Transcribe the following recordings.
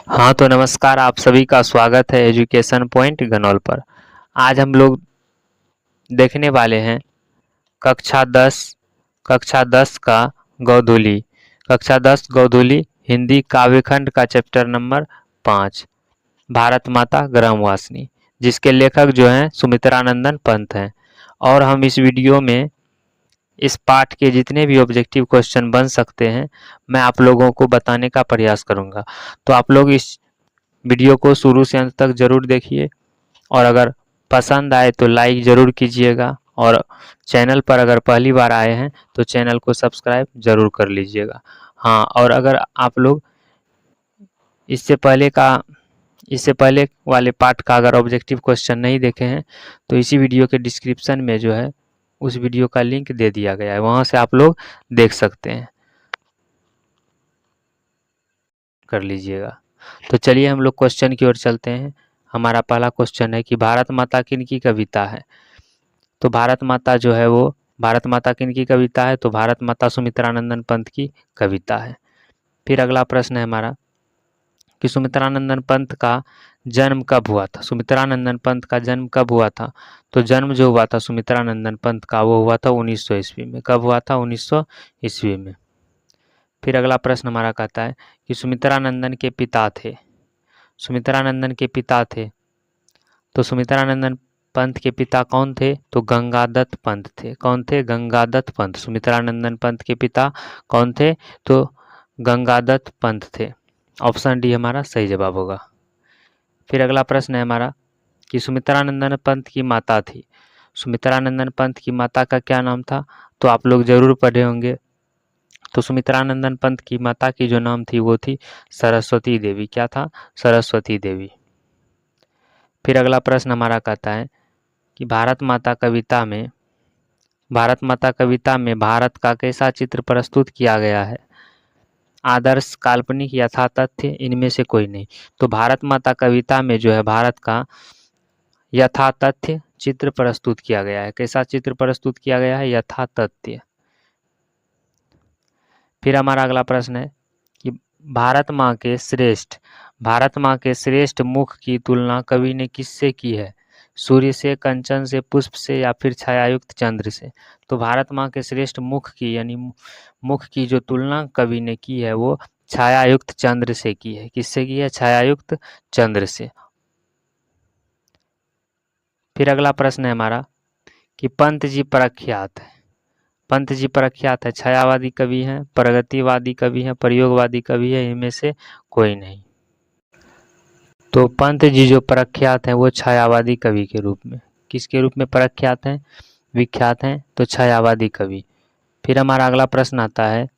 हाँ तो नमस्कार, आप सभी का स्वागत है एजुकेशन पॉइंट गनौल पर। आज हम लोग देखने वाले हैं कक्षा 10 का गोधूली। कक्षा 10 गोधूली हिंदी काव्यखंड का चैप्टर नंबर 5 भारत माता ग्रामवासिनी, जिसके लेखक जो हैं सुमित्रानंदन पंत हैं। और हम इस वीडियो में इस पाठ के जितने भी ऑब्जेक्टिव क्वेश्चन बन सकते हैं मैं आप लोगों को बताने का प्रयास करूंगा। तो आप लोग इस वीडियो को शुरू से अंत तक ज़रूर देखिए और अगर पसंद आए तो लाइक ज़रूर कीजिएगा और चैनल पर अगर पहली बार आए हैं तो चैनल को सब्सक्राइब ज़रूर कर लीजिएगा। हाँ, और अगर आप लोग इससे पहले का इससे पहले वाले पार्ट का अगर ऑब्जेक्टिव क्वेश्चन नहीं देखे हैं तो इसी वीडियो के डिस्क्रिप्शन में जो है उस वीडियो का लिंक दे दिया गया है, वहाँ से आप लोग देख सकते हैं, कर लीजिएगा। तो चलिए हम लोग क्वेश्चन की ओर चलते हैं। हमारा पहला क्वेश्चन है कि भारत माता किनकी कविता है। तो भारत माता जो है वो भारत माता किनकी कविता है, तो भारत माता सुमित्रानंदन पंत की कविता है। फिर अगला प्रश्न है हमारा कि सुमित्रानंदन पंत का जन्म कब हुआ था। सुमित्रानंदन पंत का जन्म कब हुआ था, तो जन्म जो हुआ था सुमित्रानंदन पंत का वो हुआ था 1900 ईस्वी में। कब हुआ था, 1900 ईस्वी में। फिर अगला प्रश्न हमारा कहता है कि सुमित्रानंदन के पिता थे। सुमित्रानंदन के पिता थे, तो सुमित्रानंदन पंत के पिता कौन थे, तो गंगादत्त पंत थे। कौन थे, गंगादत्त पंत। सुमित्रानंदन पंत के पिता कौन थे, तो गंगादत्त पंत थे। ऑप्शन डी हमारा सही जवाब होगा। फिर अगला प्रश्न है हमारा कि सुमित्रानंदन पंत की माता थी। सुमित्रानंदन पंत की माता का क्या नाम था, तो आप लोग जरूर पढ़े होंगे। तो सुमित्रानंदन पंत की माता की जो नाम थी वो थी सरस्वती देवी। क्या था, सरस्वती देवी। फिर अगला प्रश्न हमारा कहता है कि भारत माता कविता में भारत का कैसा चित्र प्रस्तुत किया गया है। आदर्श, काल्पनिक, यथातथ्य, इनमें से कोई नहीं। तो भारत माता कविता में जो है भारत का यथातथ्य चित्र प्रस्तुत किया गया है। कैसा चित्र प्रस्तुत किया गया है, यथातथ्य। फिर हमारा अगला प्रश्न है कि भारत माँ के श्रेष्ठ मुख की तुलना कवि ने किससे की है। सूर्य से, कंचन से, पुष्प से या फिर छायायुक्त चंद्र से। तो भारत माँ के श्रेष्ठ मुख की यानी मुख की जो तुलना कवि ने की है वो छायायुक्त चंद्र से की है। किससे की है, छायायुक्त चंद्र से। फिर अगला प्रश्न है हमारा कि पंत जी प्रख्यात है। पंत जी प्रख्यात है, छायावादी कवि हैं, प्रगतिवादी कवि हैं, प्रयोगवादी कवि है, इनमें से कोई नहीं। तो पंत जी जो प्रख्यात हैं वो छायावादी कवि के रूप में, किसके रूप में प्रख्यात हैं, विख्यात हैं, तो छायावादी कवि। फिर हमारा अगला प्रश्न आता है,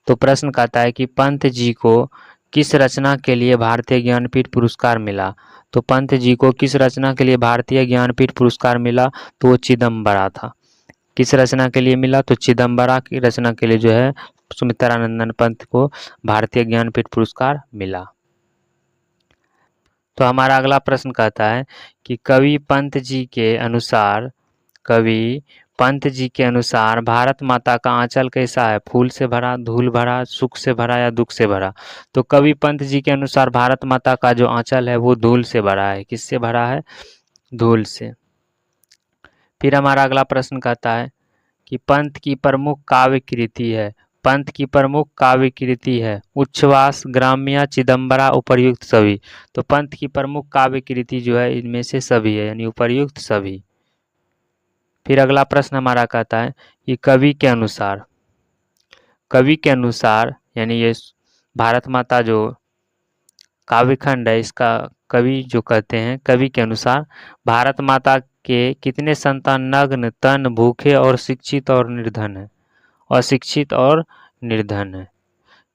तो प्रश्न कहता है कि पंत जी को किस रचना के लिए भारतीय ज्ञानपीठ पुरस्कार मिला। तो पंत जी को किस रचना के लिए भारतीय ज्ञानपीठ पुरस्कार मिला, तो वो चिदम्बरा था। किस रचना के लिए मिला, तो चिदम्बरा की रचना के लिए जो है सुमित्रानंदन पंत को भारतीय ज्ञानपीठ पुरस्कार मिला। तो हमारा अगला प्रश्न कहता है कि कवि पंत जी के अनुसार भारत माता का आंचल कैसा है, फूल से भरा, धूल भरा, सुख से भरा या दुख से भरा। तो कवि पंत जी के अनुसार भारत माता का जो आंचल है वो धूल से भरा है। किससे भरा है, धूल से। फिर हमारा अगला प्रश्न कहता है कि पंत की प्रमुख काव्य कृति है। पंत की प्रमुख काव्य कृति है उच्छ्वास, ग्राम्य, चिदम्बरा, उपर्युक्त सभी। तो पंत की प्रमुख काव्य कृति जो है इनमें से सभी है, यानी उपर्युक्त सभी। फिर अगला प्रश्न हमारा कहता है कि कवि के अनुसार यानी ये भारत माता जो काव्यखंड है इसका कवि जो कहते हैं, कवि के अनुसार भारत माता के कितने संतान नग्न, तन, भूखे और शिक्षित और निर्धन है, अशिक्षित और निर्धन है।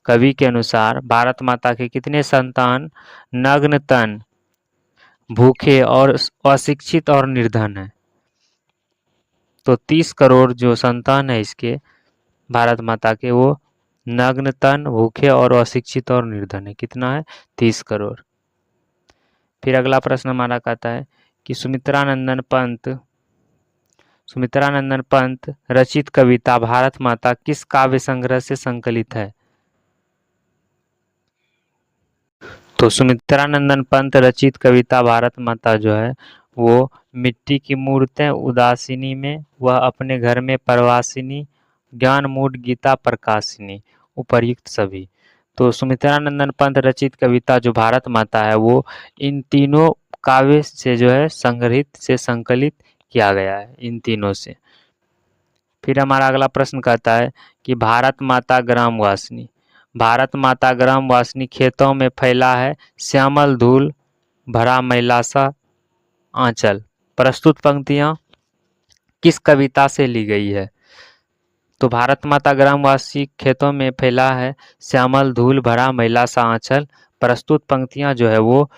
कवि के अनुसार भारत माता के कितने संतान नग्न, तन, भूखे और अशिक्षित और निर्धन है। तो 30 करोड़ जो संतान है इसके भारत माता के वो नग्न, तन, भूखे और अशिक्षित और निर्धन है। कितना है, 30 करोड़। फिर अगला प्रश्न हमारा कहता है कि सुमित्रानंदन पंत रचित कविता भारत माता किस काव्य संग्रह से संकलित है। तो सुमित्रानंदन पंत रचित कविता भारत माता जो है वो मिट्टी की मूर्तें उदासीनी में, वह अपने घर में परवासिनी, ज्ञान मूड गीता प्रकाशिनी, उपर्युक्त सभी। तो सुमित्रानंदन पंत रचित कविता जो भारत माता है वो इन तीनों काव्य से जो है संग्रहित से संकलित किया गया है, इन तीनों से। फिर हमारा अगला प्रश्न कहता है कि भारत माता ग्रामवासिनी, भारत माता ग्रामवासिनी खेतों में फैला है श्यामल धूल भरा मैला सा आंचल। प्रस्तुत पंक्तियां किस कविता से ली गई है? तो भारत माता ग्रामवासी खेतों में फैला है श्यामल धूल भरा मैला सा आंचल। प्रस्तुत पंक्तियां जो है वो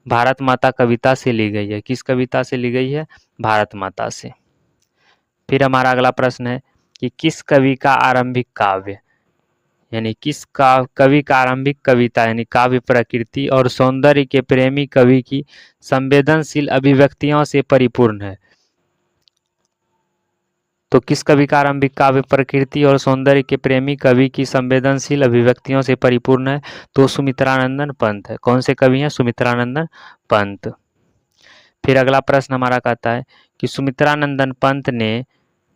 भारत माता कविता से ली गई है। किस कविता से ली गई है? भारत माता से। फिर हमारा अगला प्रश्न है कि किस कवि का आरंभिक काव्य, यानी किस कवि का आरंभिक कविता यानी काव्य प्रकृति और सौंदर्य के प्रेमी कवि की संवेदनशील अभिव्यक्तियों से परिपूर्ण है? तो किस कवि का आरंभिक काव्य प्रकृति और सौंदर्य के प्रेमी कवि की संवेदनशील अभिव्यक्तियों से परिपूर्ण है? तो सुमित्रानंदन पंत है। कौन से कवि हैं? सुमित्रानंदन पंत। फिर अगला प्रश्न हमारा कहता है कि सुमित्रानंदन पंत ने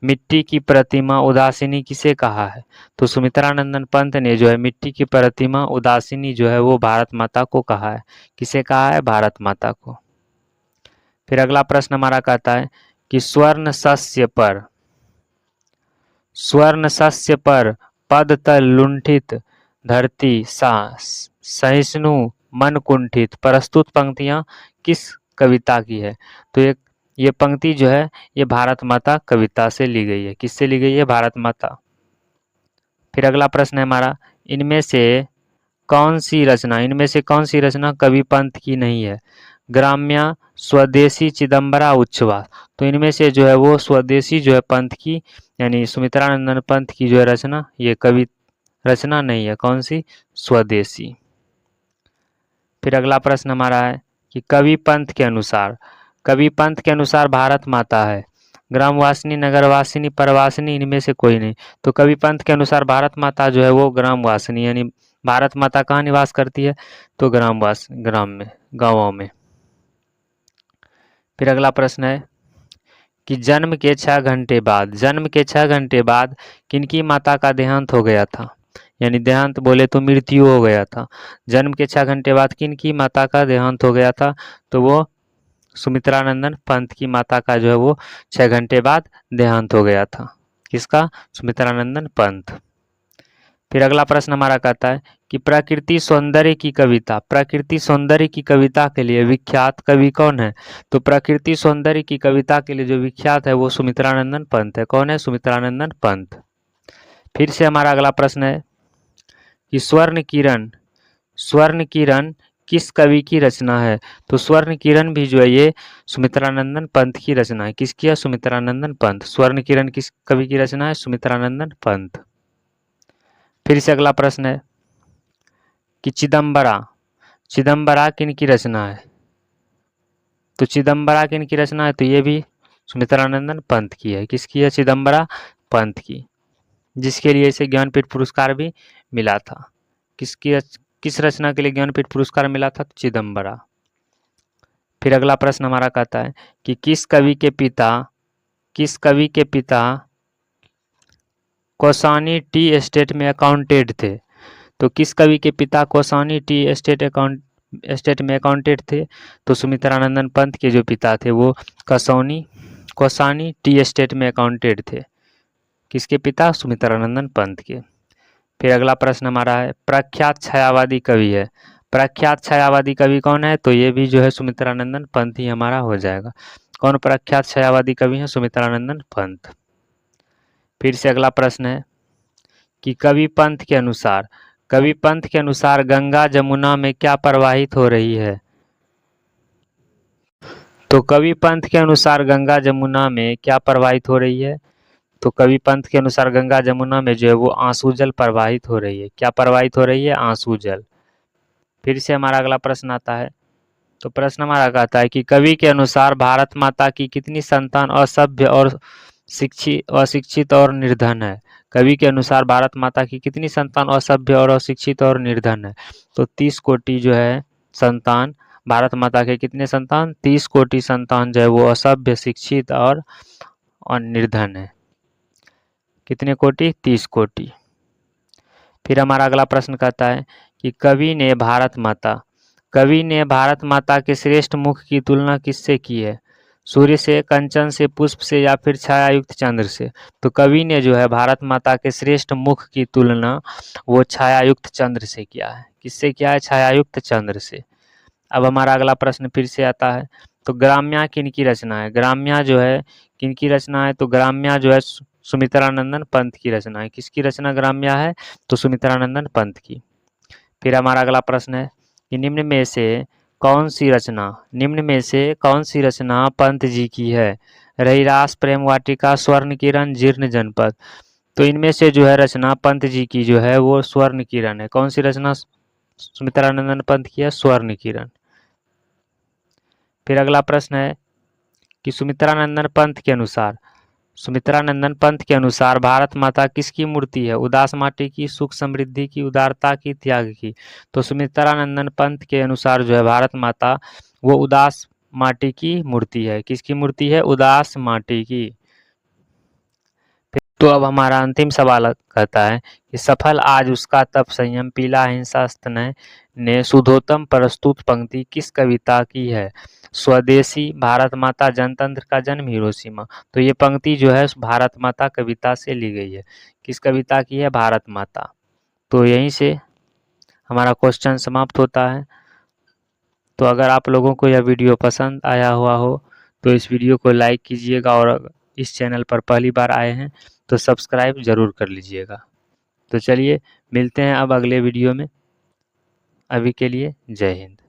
मिट्टी की प्रतिमा उदासीनी किसे कहा है? तो सुमित्रानंदन पंत ने जो है मिट्टी की प्रतिमा उदासीनी जो है वो भारत माता को कहा है। किसे कहा है? भारत माता को। फिर अगला प्रश्न हमारा कहता है कि स्वर्ण शस्य पर पद तल लुंठित धरती सा सहिष्णु मन कुंठित। प्रस्तुत पंक्तियां किस कविता की है? तो ये पंक्ति जो है ये भारत माता कविता से ली गई है। किससे ली गई है? भारत माता। फिर अगला प्रश्न है हमारा, इनमें से कौन सी रचना कवि पंत की नहीं है? ग्राम्या, स्वदेशी, चिदंबरा, उच्छ्वास। तो इनमें से जो है वो स्वदेशी जो है पंत की यानी सुमित्रानंदन पंत की जो है रचना, ये कवि रचना नहीं है। कौन सी? स्वदेशी। फिर अगला प्रश्न हमारा है कि कवि पंत के अनुसार भारत माता है ग्रामवासिनी, नगरवासिनी, परवासिनी, इनमें से कोई नहीं। तो कवि पंत के अनुसार भारत माता जो है वो ग्रामवासिनी यानी भारत माता कहाँ निवास करती है? तो ग्राम में, गांवों में। फिर अगला प्रश्न है कि जन्म के 6 घंटे बाद किनकी माता का देहांत हो गया था? यानी देहांत बोले तो मृत्यु हो गया था। जन्म के 6 घंटे बाद किनकी माता का देहांत हो गया था? तो वो सुमित्रानंदन पंत की माता का जो है वो 6 घंटे बाद देहांत हो गया था। किसका? सुमित्रानंदन पंत। फिर अगला प्रश्न हमारा कहता है कि प्रकृति सौंदर्य की कविता के लिए विख्यात कवि कौन है? तो प्रकृति सौंदर्य की कविता के लिए जो विख्यात है वो सुमित्रानंदन पंत है। कौन है? सुमित्रानंदन पंत। फिर से हमारा अगला प्रश्न है कि स्वर्ण किरण किस कवि की रचना है? तो स्वर्ण किरण भी जो है ये सुमित्रानंदन पंत की रचना है। किसकी है? सुमित्रानंदन पंत। स्वर्ण किरण किस कवि की रचना है? सुमित्रानंदन पंत। फिर से अगला प्रश्न है कि चिदंबरा किनकी रचना है? तो चिदंबरा किनकी रचना है? तो ये भी सुमित्रानंदन पंत की है। किसकी है? चिदंबरा पंत की, जिसके लिए इसे ज्ञानपीठ पुरस्कार भी मिला था। किस रचना के लिए ज्ञानपीठ पुरस्कार मिला था? चिदंबरा। फिर अगला प्रश्न हमारा कहता है कि किस कवि के पिता कौसानी टी एस्टेट में अकाउंटेंट थे? तो किस कवि के पिता कौसानी टी एस्टेट में अकाउंटेंट थे? तो सुमित्रानंदन पंत के जो पिता थे वो कौसानी टी एस्टेट में अकाउंटेंट थे। किसके पिता? सुमित्रानंदन पंत के। फिर अगला प्रश्न हमारा है प्रख्यात छायावादी कवि है। प्रख्यात छायावादी कवि कौन है? तो ये भी जो है सुमित्रानंदन पंत ही हमारा हो जाएगा। कौन प्रख्यात छायावादी कवि है? सुमित्रानंदन पंत। फिर से अगला प्रश्न है कि कवि पंत के अनुसार गंगा जमुना में क्या प्रवाहित हो रही है? तो कवि पंत के अनुसार गंगा जमुना में क्या प्रवाहित हो रही है? तो कवि पंत के अनुसार गंगा जमुना में जो है वो आंसू जल प्रवाहित हो रही है। क्या प्रवाहित हो रही है? आंसू जल। फिर से हमारा अगला प्रश्न आता है, तो प्रश्न हमारा कहता है कि कवि के अनुसार भारत माता की कितनी संतान असभ्य और अशिक्षित और निर्धन है? कवि के अनुसार भारत माता की कितनी संतान असभ्य और अशिक्षित और निर्धन है? तो 30 कोटि जो है संतान भारत माता के कितने संतान? 30 कोटि संतान जो है वो असभ्य, शिक्षित और निर्धन है। कितने कोटि? 30 कोटि। फिर हमारा अगला प्रश्न कहता है कि कवि ने भारत माता के श्रेष्ठ मुख की तुलना किससे की है? सूर्य से, कंचन से, पुष्प से या फिर छायायुक्त चंद्र से? तो कवि ने जो है भारत माता के श्रेष्ठ मुख की तुलना वो छायायुक्त चंद्र से किया है। किससे किया है? छायायुक्त चंद्र से। अब हमारा अगला प्रश्न फिर से आता है, तो ग्राम्या किनकी रचना है? ग्राम्या जो है किनकी रचना है? तो ग्राम्या जो है सुमित्रानंदन पंत की रचना है। किसकी रचना ग्राम्या है? तो सुमित्रानंदन पंत की। फिर हमारा अगला प्रश्न है कि निम्न में से कौन सी रचना पंत जी की है? रहिरास, प्रेम वाटिका, स्वर्ण किरण, जीर्ण जनपद? तो इनमें से जो है रचना पंत जी की जो है वो स्वर्ण किरण है। कौन सी रचना सुमित्रानंदन पंत की है? स्वर्ण किरण। फिर अगला प्रश्न है कि सुमित्रानंदन पंत के अनुसार भारत माता किसकी मूर्ति है? उदास माटी की, सुख समृद्धि की, उदारता की, त्याग की? तो सुमित्रानंदन पंत के अनुसार जो है भारत माता वो उदास माटी की मूर्ति है। किसकी मूर्ति है? उदास माटी की। तो अब हमारा अंतिम सवाल कहता है कि सफल आज उसका तप संयम, पीला हिंसा स्तनय ने शुद्धोत्तम प्रस्तुत पंक्ति किस कविता की है? स्वदेशी, भारत माता, जनतंत्र का जन्म, हिरोशिमा? तो ये पंक्ति जो है भारत माता कविता से ली गई है। किस कविता की है? भारत माता। तो यहीं से हमारा क्वेश्चन समाप्त होता है। तो अगर आप लोगों को यह वीडियो पसंद आया हुआ हो तो इस वीडियो को लाइक कीजिएगा और इस चैनल पर पहली बार आए हैं तो सब्सक्राइब ज़रूर कर लीजिएगा। तो चलिए मिलते हैं अब अगले वीडियो में। अभी के लिए जय हिंद।